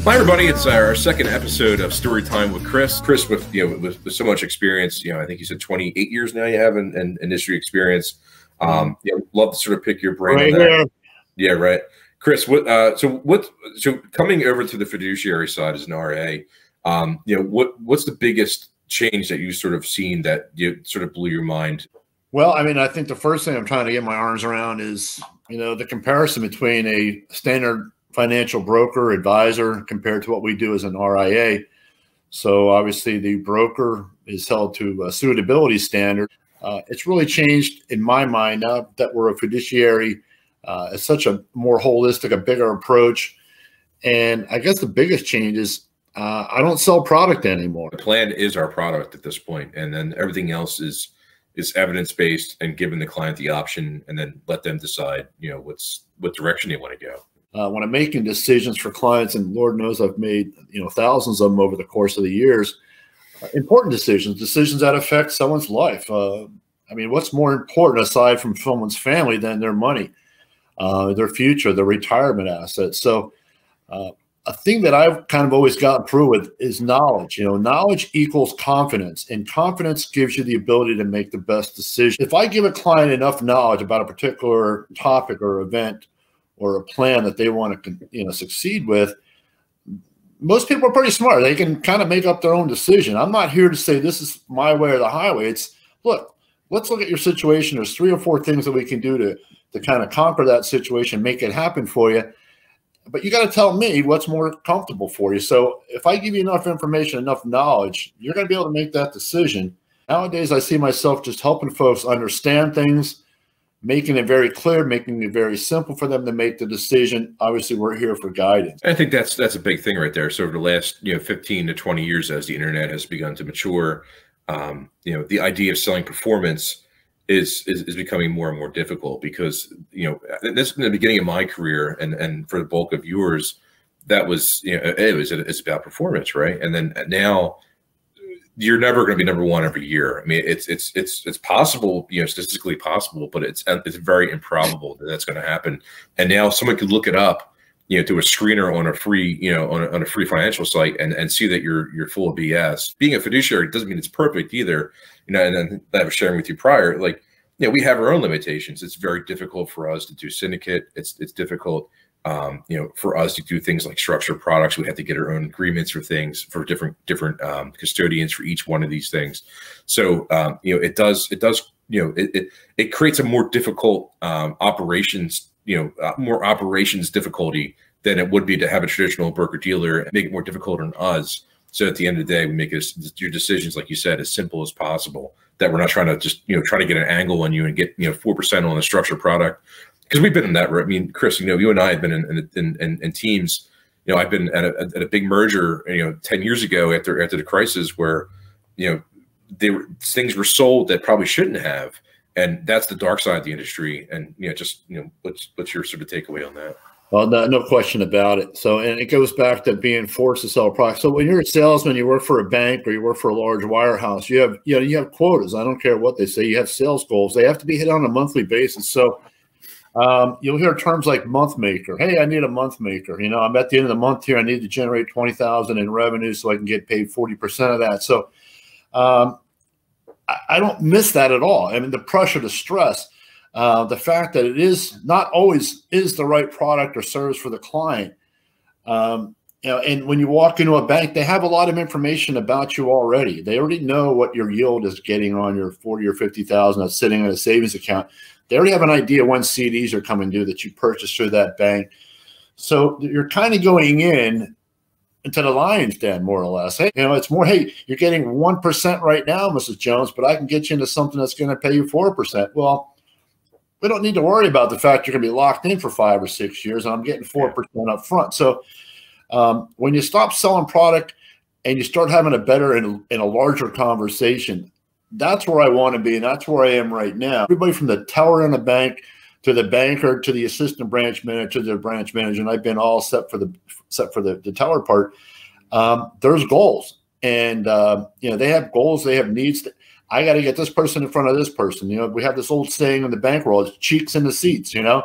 Hi, everybody. It's our second episode of Story Time with Chris. Chris, with so much experience, I think you said 28 years now you have in industry experience. Love to sort of pick your brain on that. Yeah, right. Chris, so coming over to the fiduciary side as an RA, what's the biggest change that you sort of seen that you sort of blew your mind? Well, I mean, I think the first thing I'm trying to get my arms around is, the comparison between a standard financial broker advisor compared to what we do as an RIA. So obviously the broker is held to a suitability standard. It's really changed in my mind now that we're a fiduciary. It's such a more holistic, a bigger approach. And I guess the biggest change is I don't sell product anymore. The plan is our product at this point, and then everything else is evidence-based and giving the client the option, and then let them decide, what direction they want to go. When I'm making decisions for clients, and Lord knows I've made thousands of them over the course of the years, important decisions that affect someone's life. I mean, what's more important aside from someone's family than their money, their future, their retirement assets? So a thing that I've kind of always gotten through with is knowledge. Knowledge equals confidence, and confidence gives you the ability to make the best decision. If I give a client enough knowledge about a particular topic or event or a plan that they want to succeed with, most people are pretty smart. They can kind of make up their own decision. I'm not here to say this is my way or the highway. It's, let's look at your situation. There's 3 or 4 things that we can do to kind of conquer that situation, make it happen for you. But you got to tell me what's more comfortable for you. So if I give you enough information, enough knowledge, you're going to be able to make that decision. Nowadays, I see myself just helping folks understand things, making it very clear, making it very simple for them to make the decision. Obviously, we're here for guidance. I think that's a big thing right there. So over the last 15 to 20 years, as the internet has begun to mature, the idea of selling performance is becoming more and more difficult, because this in the beginning of my career, and for the bulk of yours, that was it's about performance, right? And then now, you're never going to be number one every year. I mean, it's possible, statistically possible, but it's very improbable that that's going to happen. And now someone could look it up, to a screener on a free, on a free financial site, and see that you're full of BS. Being a fiduciary doesn't mean it's perfect either. And then I was sharing with you prior, we have our own limitations. It's very difficult for us to do syndicate. It's difficult, for us to do things like structured products. We have to get our own agreements for things, for different custodians for each one of these things. So, it creates a more difficult operations, more operations difficulty than it would be to have a traditional broker dealer, and make it more difficult on us. So at the end of the day, we make your decisions, like you said, as simple as possible, that we're not trying to just, try to get an angle on you and get, 4% on a structured product. Because we've been in that. I mean, Chris, you and I have been in teams. I've been at a big merger, 10 years ago after the crisis, where, things were sold that probably shouldn't have, and that's the dark side of the industry. And what's your sort of takeaway on that? Well, no question about it. So, and it goes back to being forced to sell a product. So when you're a salesman, you work for a bank or you work for a large wirehouse, you have quotas. I don't care what they say. You have sales goals. They have to be hit on a monthly basis. So you'll hear terms like month maker. Hey, I need a month maker. I'm at the end of the month here. I need to generate 20,000 in revenue so I can get paid 40% of that. So I don't miss that at all. I mean, the pressure, the stress, the fact that it is not always is the right product or service for the client. And when you walk into a bank, they have a lot of information about you already. They already know what your yield is getting on your 40 or 50,000 that's sitting in a savings account. They already have an idea when CDs are coming due that you purchased through that bank. So you're kind of going into the lion's den, more or less. Hey, it's more, hey, you're getting 1% right now, Mrs. Jones, but I can get you into something that's going to pay you 4%. Well, we don't need to worry about the fact you're going to be locked in for 5 or 6 years, and I'm getting 4% up front. So when you stop selling product and you start having a better and a larger conversation, that's where I want to be, and that's where I am right now. Everybody from the teller in the bank to the banker to the assistant branch manager to the branch manager, and I've been all set for the teller part. There's goals, and they have goals, they have needs. I got to get this person in front of this person. You know, we have this old saying in the bank world, it's cheeks in the seats, you know.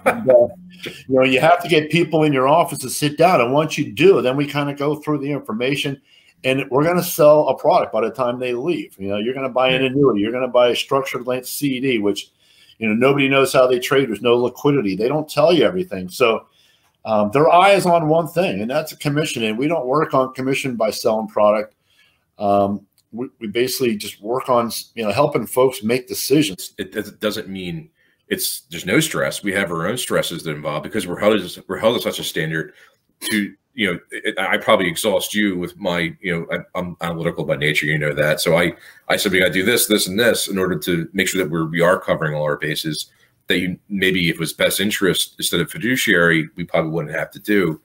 And, you know, you have to get people in your office to sit down. And once you do, then we kind of go through the information, and we're going to sell a product by the time they leave. You know, you're going to buy an annuity. You're going to buy a structured length CD, which, you know, nobody knows how they trade. There's no liquidity. They don't tell you everything. So their eye is on one thing, and that's a commission. And we don't work on commission by selling product. We basically just work on, you know, helping folks make decisions. It doesn't mean there's no stress. We have our own stresses that involve, because we're held to such a standard. To, you know, I probably exhaust you with my, you know, I'm analytical by nature, you know that. So I said we got to do this, this, and this in order to make sure that we are covering all our bases. That you maybe, if it was best interest instead of fiduciary, we probably wouldn't have to do.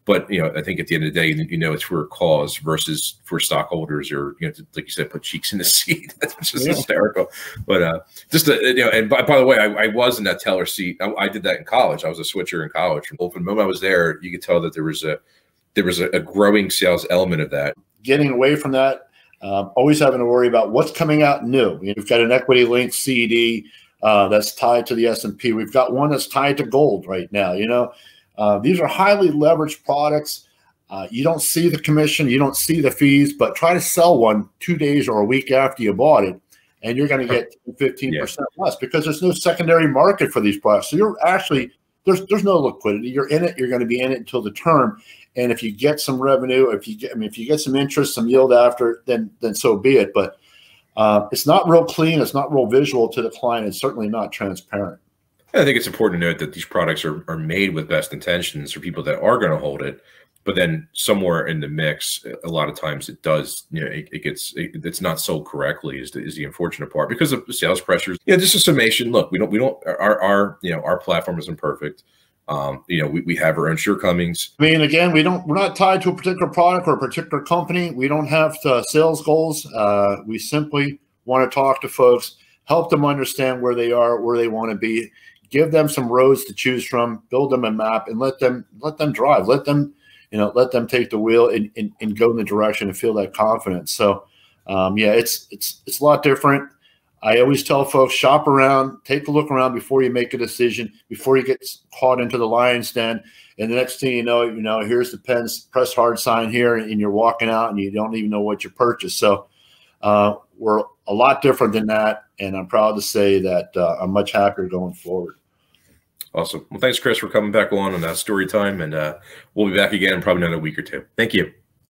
But, you know, I think at the end of the day, you know, it's for a cause versus for stockholders, or, you know, like you said, put cheeks in the seat. That's just hysterical. But just to, you know, and by the way, I was in that teller seat. I did that in college. I was a switcher in college. From the moment I was there, you could tell that there was a growing sales element of that. Getting away from that, always having to worry about what's coming out new. You know, we've got an equity linked CD that's tied to the S&P. We've got one that's tied to gold right now. You know. These are highly leveraged products. You don't see the commission, you don't see the fees, but try to sell one 2 days or a week after you bought it, and you're going to get 15% less, because there's no secondary market for these products. So you're actually, there's no liquidity. You're in it. You're going to be in it until the term. And if you get some revenue, if you get some interest, some yield after, then so be it. But it's not real clean. It's not real visual to the client. It's certainly not transparent. I think it's important to note that these products are made with best intentions for people that are going to hold it, but then somewhere in the mix, a lot of times it does, you know, it's not sold correctly is the unfortunate part, because of the sales pressures. Yeah, just a summation. Look, our you know, our platform isn't perfect. You know, we have our own shortcomings. I mean, again, we're not tied to a particular product or a particular company. We don't have sales goals. We simply want to talk to folks, help them understand where they are, where they want to be. Give them some roads to choose from, build them a map, and let them drive. Let them take the wheel and go in the direction and feel that confidence. So, yeah, it's a lot different. I always tell folks, shop around, take a look around before you make a decision, before you get caught into the lion's den. And the next thing you know, here's the press hard sign here, and you're walking out and you don't even know what you purchased. So we're a lot different than that, and I'm proud to say that I'm much happier going forward. Awesome. Well, thanks, Chris, for coming back on that story time, and we'll be back again in probably another week or two. Thank you.